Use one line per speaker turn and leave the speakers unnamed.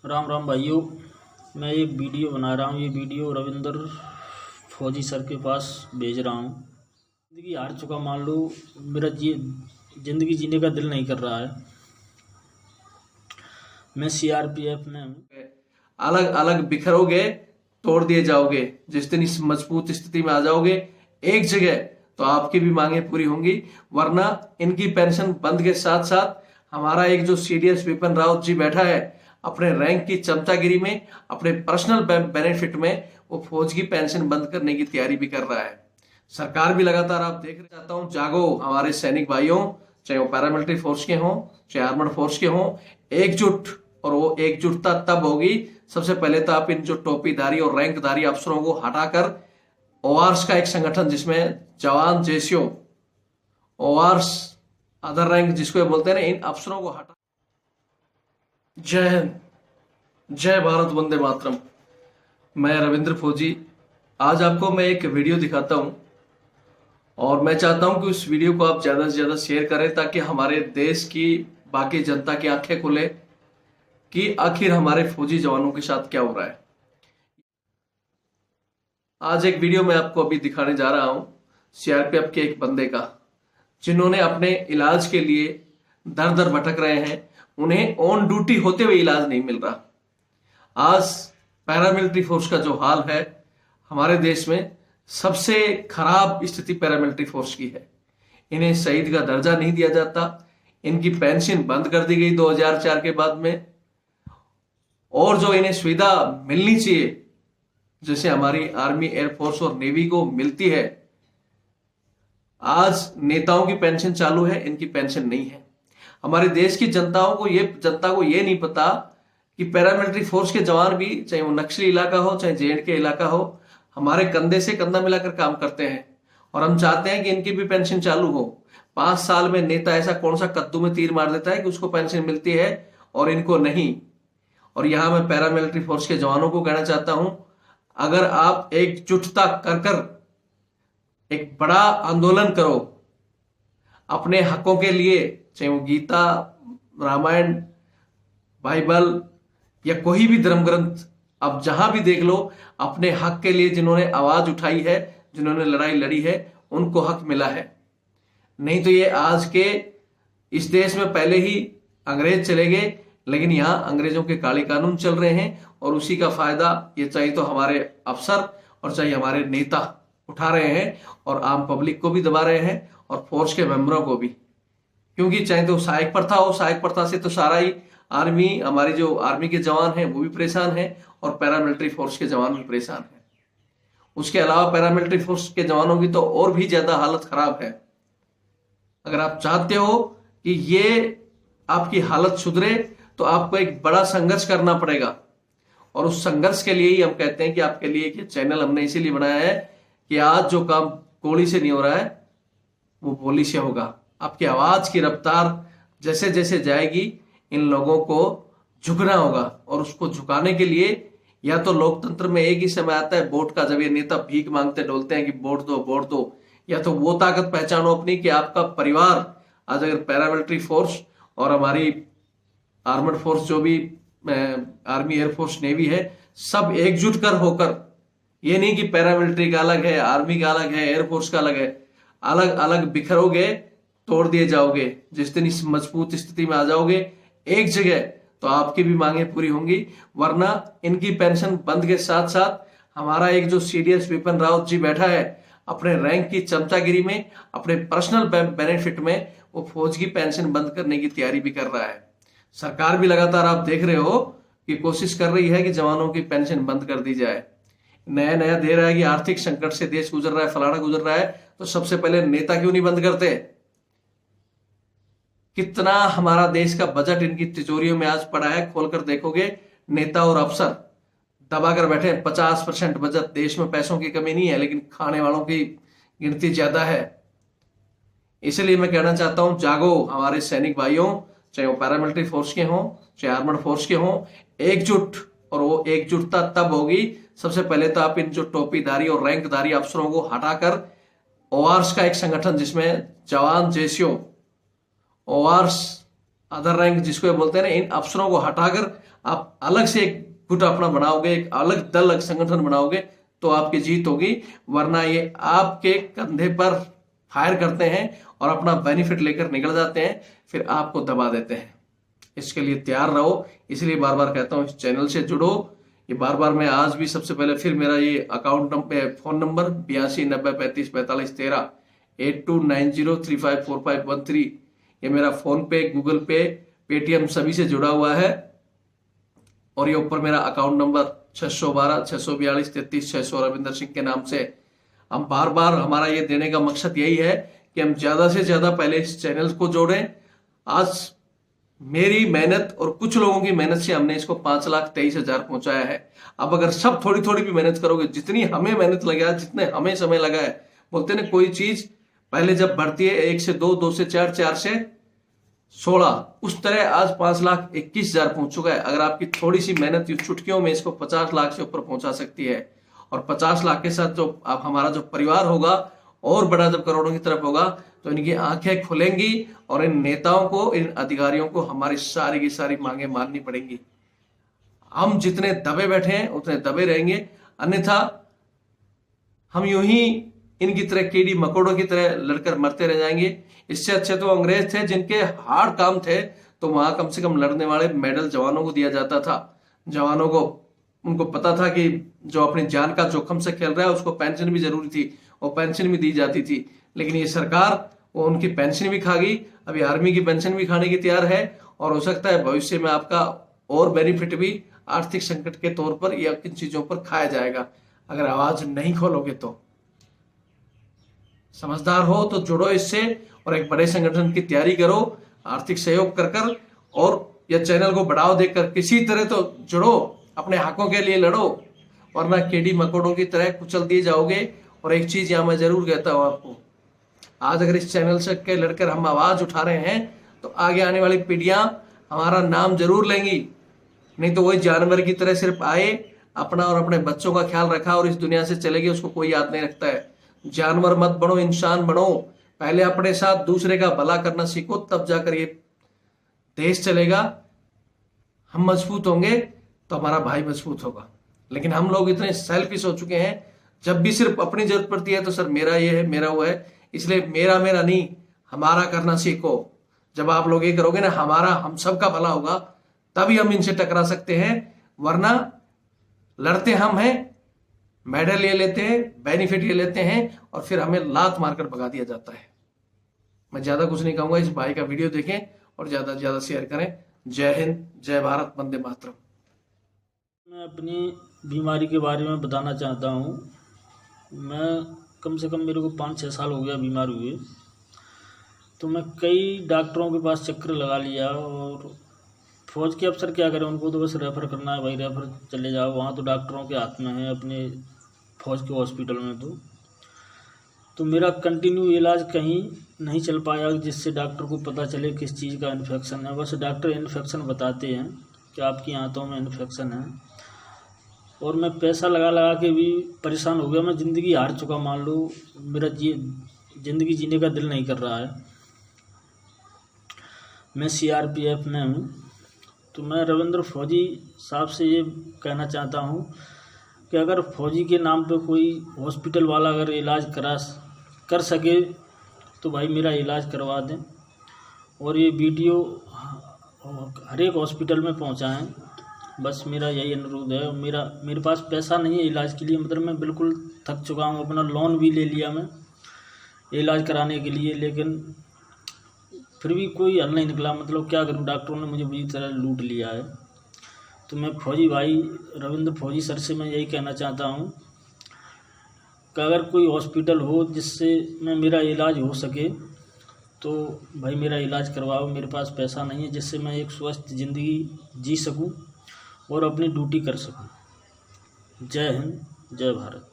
राम राम भाइयों। मैं एक वीडियो बना रहा हूँ। ये वीडियो रविंद्र फौजी सर के पास भेज रहा हूँ। ज़िंदगी हार चुका मान लो, मेरा ज़िंदगी जीने का दिल नहीं कर रहा है। मैं सीआरपीएफ में हूँ।
अलग अलग बिखरोगे, तोड़ दिए जाओगे। जिस दिन इस मजबूत स्थिति में आ जाओगे एक जगह, तो आपकी भी मांगे पूरी होंगी। वरना इनकी पेंशन बंद के साथ साथ हमारा एक जो सीडीएस विपिन रावत जी बैठा है, अपने रैंक की चमचागिरी में, अपने पर्सनल बेनिफिट में वो फौज की पेंशन बंद करने की तैयारी भी कर रहा है। सरकार भी लगातार, आप देख रहे, चाहता हूं जागो हमारे सैनिक भाइयों, चाहे वो पैरामिलिट्री फोर्स के हों चाहे आर्मड फोर्स के हों, एकजुट। और वो एकजुटता तब होगी, सबसे पहले तो आप इन जो टोपीधारी और रैंकधारी अफसरों को हटाकर ओआरस का एक संगठन जिसमें जवान जेसीओ, ओआरस, अदर रैंक जिसको बोलते हैं ना, इन अफसरों को हटा। जय हिंद, जय भारत, वंदे मातरम। मैं रविंद्र फौजी, आज आपको मैं एक वीडियो दिखाता हूं और मैं चाहता हूं कि उस वीडियो को आप ज्यादा से ज्यादा शेयर करें ताकि हमारे देश की बाकी जनता की आंखें खुले कि आखिर हमारे फौजी जवानों के साथ क्या हो रहा है। आज एक वीडियो मैं आपको अभी दिखाने जा रहा हूं सीआरपीएफ के एक बंदे का, जिन्होंने अपने इलाज के लिए दर दर भटक रहे हैं। उन्हें ऑन ड्यूटी होते हुए इलाज नहीं मिल रहा। आज पैरामिलिट्री फोर्स का जो हाल है हमारे देश में, सबसे खराब स्थिति पैरामिलिट्री फोर्स की है। इन्हें शहीद का दर्जा नहीं दिया जाता, इनकी पेंशन बंद कर दी गई 2004 के बाद में, और जो इन्हें सुविधा मिलनी चाहिए जैसे हमारी आर्मी, एयरफोर्स और नेवी को मिलती है, आज नेताओं की पेंशन चालू है, इनकी पेंशन नहीं है। हमारे देश की जनता को ये नहीं पता कि पैरामिलिट्री फोर्स के जवान भी, चाहे वो नक्सली इलाका हो चाहे जेएंडके इलाका हो, हमारे कंधे से कंधा मिलाकर काम करते हैं। और हम चाहते हैं कि इनकी भी पेंशन चालू हो। 5 साल में नेता ऐसा कौन सा कद्दू में तीर मार देता है कि उसको पेंशन मिलती है और इनको नहीं। और यहां मैं पैरामिलिट्री फोर्स के जवानों को कहना चाहता हूं, अगर आप एकजुटता कर एक बड़ा आंदोलन करो अपने हकों के लिए, चाहे वो गीता, रामायण, बाइबल या कोई भी धर्म ग्रंथ, आप जहां भी देख लो, अपने हक के लिए जिन्होंने आवाज उठाई है, जिन्होंने लड़ाई लड़ी है, उनको हक मिला है। नहीं तो ये आज के इस देश में पहले ही अंग्रेज चले गए, लेकिन यहां अंग्रेजों के काले कानून चल रहे हैं और उसी का फायदा ये चाहे तो हमारे अफसर और चाहे हमारे नेता उठा रहे हैं और आम पब्लिक को भी दबा रहे हैं और फोर्स के मेंबरों को भी। क्योंकि चाहे तो सहायक प्रथा हो, सहायक प्रथा से तो सारा ही आर्मी, हमारी जो आर्मी के जवान हैं वो भी परेशान हैं और पैरामिलिट्री फोर्स के जवान भी परेशान हैं। उसके अलावा पैरामिलिट्री फोर्स के जवानों की तो और भी ज्यादा हालत खराब है। अगर आप चाहते हो कि ये आपकी हालत सुधरे तो आपको एक बड़ा संघर्ष करना पड़ेगा। और उस संघर्ष के लिए ही हम कहते हैं कि आपके लिए ये चैनल हमने इसीलिए बनाया है कि आज जो काम गोली से नहीं हो रहा है वो बोली से होगा। आपकी आवाज की रफ्तार जैसे जैसे जाएगी, इन लोगों को झुकना होगा। और उसको झुकाने के लिए या तो लोकतंत्र में एक ही समय आता है वोट का, जब ये नेता भीख मांगते डोलते हैं कि वोट दो वोट दो, या तो वो ताकत पहचानो अपनी कि आपका परिवार आज अगर पैरामिलिट्री फोर्स और हमारी आर्मड फोर्स जो भी आर्मी, एयरफोर्स, नेवी है, सब एकजुट कर होकर, ये नहीं कि पैरामिलिट्री का अलग है, आर्मी का अलग है, एयरफोर्स का अलग है, अलग अलग बिखरोगे, तोड़ दिए जाओगे। जिस दिन इस मजबूत स्थिति में आ जाओगे एक जगह, तो आपकी भी मांगे पूरी होंगी। वरना इनकी पेंशन बंद के साथ साथ हमारा एक जो सीडीएस विपिन रावत जी बैठा है, अपने रैंक की चमचागिरी में, अपने पर्सनल बेनिफिट में, वो फौज की पेंशन बंद करने की तैयारी भी कर रहा है। सरकार भी लगातार, आप देख रहे हो कि कोशिश कर रही है कि जवानों की पेंशन बंद कर दी जाए। नया नया दे रहा है कि आर्थिक संकट से देश गुजर रहा है, फलाना गुजर रहा है, तो सबसे पहले नेता क्यों नहीं बंद करते? कितना हमारा देश का बजट इनकी तिजोरियों में आज पड़ा है, खोलकर देखोगे नेता और अफसर दबाकर बैठे। 50% बजट, देश में पैसों की कमी नहीं है, लेकिन खाने वालों की गिनती ज्यादा है। इसलिए मैं कहना चाहता हूं, जागो हमारे सैनिक भाइयों, चाहे वो पैरामिलिट्री फोर्स के हों चाहे आर्मड फोर्स के हों, एकजुट। और वो एकजुटता तब होगी, सबसे पहले तो आप इन जो टोपीधारी और रैंकधारी अफसरों को हटाकर ओआरस का एक संगठन जिसमें जवान जेसीओ, ओआरस, अदर रैंक जिसको बोलते हैं ना, इन अफसरों को हटाकर आप अलग से एक गुट अपना बनाओगे, एक अलग दल, अलग संगठन बनाओगे तो आपकी जीत होगी, वरना ये आपके कंधे पर फायर करते हैं और अपना बेनिफिट लेकर निकल जाते हैं, फिर आपको दबा देते हैं। इसके लिए तैयार रहो। इसलिए बार बार कहता हूं इस चैनल से जुड़ो। ये बार बार मैं आज भी सबसे पहले फिर मेरा ये अकाउंट नंबर, फोन नंबर 8290354513 8290354513, ये मेरा फोन पे, गूगल पे, पेटीएम सभी से जुड़ा हुआ है। और ये ऊपर मेरा अकाउंट नंबर 612-642-33-600 रविंदर सिंह के नाम से। हम बार बार, हमारा ये देने का मकसद यही है कि हम ज्यादा से ज्यादा पहले इस चैनल को जोड़ें। आज मेरी मेहनत और कुछ लोगों की मेहनत से हमने इसको 5,23,000 पहुंचाया है। अब अगर सब थोड़ी थोड़ी भी मेहनत करोगे, जितनी हमें मेहनत लगा, जितने हमें समय लगा है, बोलते ना कोई चीज पहले जब बढ़ती है 1 से 2, 2 से 4, 4 से 16, उस तरह आज 5,21,000 पहुंच चुका है। अगर आपकी थोड़ी सी मेहनत चुटकियों में इसको 50 लाख से ऊपर पहुंचा सकती है। और 50 लाख के साथ जो आप हमारा जो परिवार होगा और बड़ा जब करोड़ों की तरफ होगा तो इनकी आंखें खुलेंगी और इन नेताओं को, इन अधिकारियों को हमारी सारी की सारी मांगे माननी पड़ेंगी। हम जितने दबे बैठे हैं उतने दबे रहेंगे, अन्यथा हम यूं ही इनकी तरह कीड़ी मकोड़ों की तरह लड़कर मरते रह जाएंगे। इससे अच्छे तो अंग्रेज थे जिनके हार्ड काम थे, तो वहां कम से कम लड़ने वाले मेडल जवानों को दिया जाता था। जवानों को, उनको पता था कि जो अपनी जान का जोखम से खेल रहा है उसको पेंशन भी जरूरी थी, वो पेंशन भी दी जाती थी। लेकिन ये सरकार वो उनकी पेंशन भी खा गई, अभी आर्मी की पेंशन भी खाने की तैयार है। और हो सकता है भविष्य में आपका और बेनिफिट भी आर्थिक संकट के तौर पर या किन चीजों पर खाया जाएगा, अगर आवाज नहीं खोलोगे तो। समझदार हो तो जुड़ो इससे और एक बड़े संगठन की तैयारी करो, आर्थिक सहयोग कर और यह चैनल को बढ़ावा देकर किसी तरह तो जुड़ो, अपने हकों के लिए लड़ो, वरना कीड़ी मकोड़ों की तरह कुचल दिए जाओगे। और एक चीज यहां मैं जरूर कहता हूं आपको, आज अगर इस चैनल से के लड़कर हम आवाज उठा रहे हैं तो आगे आने वाली पीढ़ियां हमारा नाम जरूर लेंगी। नहीं तो वही जानवर की तरह सिर्फ आए, अपना और अपने बच्चों का ख्याल रखा और इस दुनिया से चले गए, उसको कोई याद नहीं रखता है। जानवर मत बनो, इंसान बनो। पहले अपने साथ दूसरे का भला करना सीखो, तब जाकर ये देश चलेगा। हम मजबूत होंगे तो हमारा भाई मजबूत होगा। लेकिन हम लोग इतने सेल्फिश हो चुके हैं, जब भी सिर्फ अपनी जरूरत पड़ती है तो सर मेरा ये है, मेरा वो है। इसलिए मेरा मेरा नहीं, हमारा करना सीखो। जब आप लोग ये करोगे ना, हमारा, हम सबका भला होगा, तभी हम इनसे टकरा सकते हैं। वरना लड़ते हम हैं, मेडल ये लेते हैं, बेनिफिट ये लेते हैं और फिर हमें लात मारकर भगा दिया जाता है। मैं ज्यादा कुछ नहीं कहूंगा, इस भाई का वीडियो देखें और ज्यादा से ज्यादा शेयर करें। जय हिंद, जय भारत, वंदे मातरम।
मैं अपनी बीमारी के बारे में बताना चाहता हूँ। मैं कम से कम, मेरे को 5-6 साल हो गया बीमार हुए। तो मैं कई डॉक्टरों के पास चक्कर लगा लिया और फौज के अफसर क्या करें, उनको तो बस रेफ़र करना है, भाई रेफ़र चले जाओ, वहाँ तो डॉक्टरों के हाथ में है अपने फौज के हॉस्पिटल में। तो मेरा कंटिन्यू इलाज कहीं नहीं चल पाया जिससे डॉक्टर को पता चले किस चीज़ का इन्फेक्शन है। बस डॉक्टर इन्फेक्शन बताते हैं कि आपकी आंतों में इन्फेक्शन है। और मैं पैसा लगा लगा के भी परेशान हो गया। मैं ज़िंदगी हार चुका, मान लो। मेरा ज़िंदगी जीने का दिल नहीं कर रहा है। मैं CRPF में हूँ। तो मैं रविंद्र फौजी साहब से ये कहना चाहता हूँ कि अगर फौजी के नाम पे कोई हॉस्पिटल वाला अगर इलाज कर सके तो भाई मेरा इलाज करवा दें। और ये वीडियो हर एक हॉस्पिटल में पहुँचाएँ, बस मेरा यही अनुरोध है। मेरे पास पैसा नहीं है इलाज के लिए, मतलब मैं बिल्कुल थक चुका हूँ। अपना लोन भी ले लिया मैं इलाज कराने के लिए, लेकिन फिर भी कोई हल नहीं निकला। मतलब क्या करूँ, डॉक्टरों ने मुझे बुरी तरह लूट लिया है। तो मैं फौजी भाई रविंद्र फौजी सर से मैं यही कहना चाहता हूँ कि अगर कोई हॉस्पिटल हो जिससे मेरा इलाज हो सके तो भाई मेरा इलाज करवाओ। मेरे पास पैसा नहीं है जिससे मैं एक स्वस्थ ज़िंदगी जी सकूं और अपनी ड्यूटी कर सकूं। जय हिंद, जय भारत।